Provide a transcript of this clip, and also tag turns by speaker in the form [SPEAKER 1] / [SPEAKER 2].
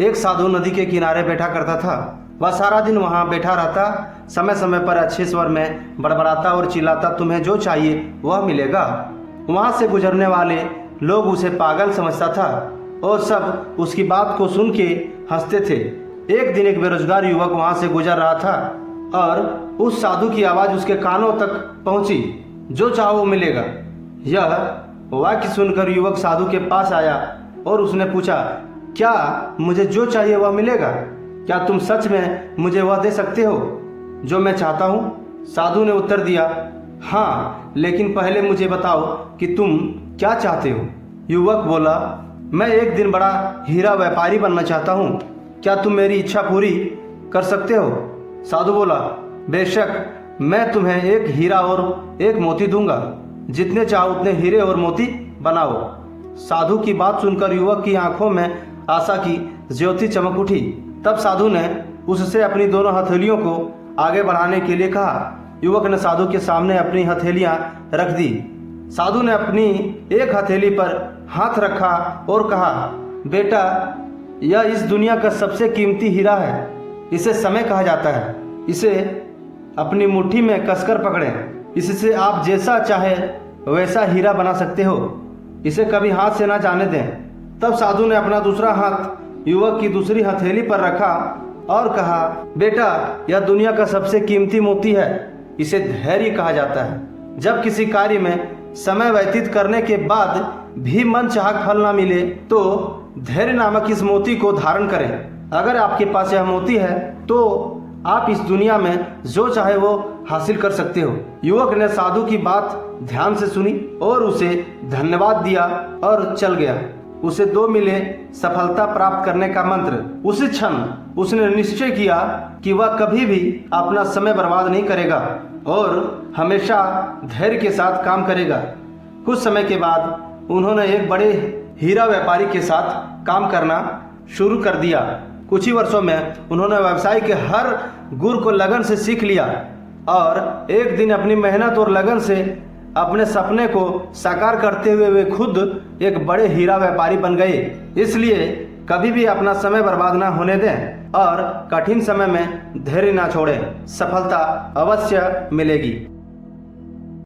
[SPEAKER 1] एक साधु नदी के किनारे बैठा करता था। वह सारा दिन वहां बैठा रहता, समय समय पर अच्छे स्वर में बड़बड़ाता और चिल्लाता, तुम्हें जो चाहिए वह मिलेगा। वहां से गुजरने वाले लोग उसे पागल समझता था और सब उसकी बात को सुन के हंसते थे। एक दिन एक बेरोजगार युवक वहां से गुजर रहा था और उस साधु की आवाज उसके कानों तक पहुंची, जो चाहो वो मिलेगा। यह वाक्य सुनकर युवक साधु के पास आया और उसने पूछा, क्या मुझे जो चाहिए वह मिलेगा? क्या तुम सच में मुझे वह दे सकते हो जो मैं चाहता हूँ? साधु ने उत्तर दिया, हाँ, लेकिन पहले मुझे बताओ कि तुम क्या चाहते हो। युवक बोला, मैं एक दिन बड़ा हीरा व्यापारी बनना चाहता हूँ, क्या तुम मेरी इच्छा पूरी कर सकते हो? साधु बोला, बेशक, मैं तुम्हें एक हीरा और एक मोती दूंगा, जितने चाहो उतने हीरे और मोती बनाओ। साधु की बात सुनकर युवक की आंखों में आशा की ज्योति चमक उठी। तब साधु ने उससे अपनी दोनों हथेलियों को आगे बढ़ाने के लिए कहा। युवक ने साधु के सामने अपनी हथेलियां रख दी। साधु ने अपनी एक हथेली पर हाथ रखा और कहा, बेटा, यह इस दुनिया का सबसे कीमती हीरा है। इसे समय कहा जाता है। इसे अपनी मुट्ठी में कसकर पकड़ें। इससे आप जैसा चाहे वैसा हीरा बना सकते हो। इसे कभी हाथ से ना जाने दें। तब साधु ने अपना दूसरा हाथ युवक की दूसरी हथेली पर रखा और कहा, बेटा, यह दुनिया का सबसे कीमती मोती है। इसे धैर्य कहा जाता है। जब किसी कार्य में समय व्यतीत करने के बाद भी मन चाहा फल ना मिले तो धैर्य नामक इस मोती को धारण करें। अगर आपके पास यह मोती है तो आप इस दुनिया में जो चाहे वो हासिल कर सकते हो। युवक ने साधु की बात ध्यान से सुनी और उसे धन्यवाद दिया और चल गया। उसे 2 मिले सफलता प्राप्त करने का मंत्र। उसी क्षण उसने निश्चय किया कि वह कभी भी अपना समय बर्बाद नहीं करेगा और हमेशा धैर्य के साथ काम करेगा। कुछ समय के बाद उन्होंने एक बड़े हीरा व्यापारी के साथ काम करना शुरू कर दिया। कुछ ही वर्षों में उन्होंने व्यवसाय के हर गुर को लगन से सीख लिया और एक दिन अपनी मेहनत और लगन से अपने सपने को साकार करते हुए वे खुद एक बड़े हीरा व्यापारी बन गए। इसलिए कभी भी अपना समय बर्बाद ना होने दें और कठिन समय में धैर्य ना छोड़ें। सफलता अवश्य मिलेगी।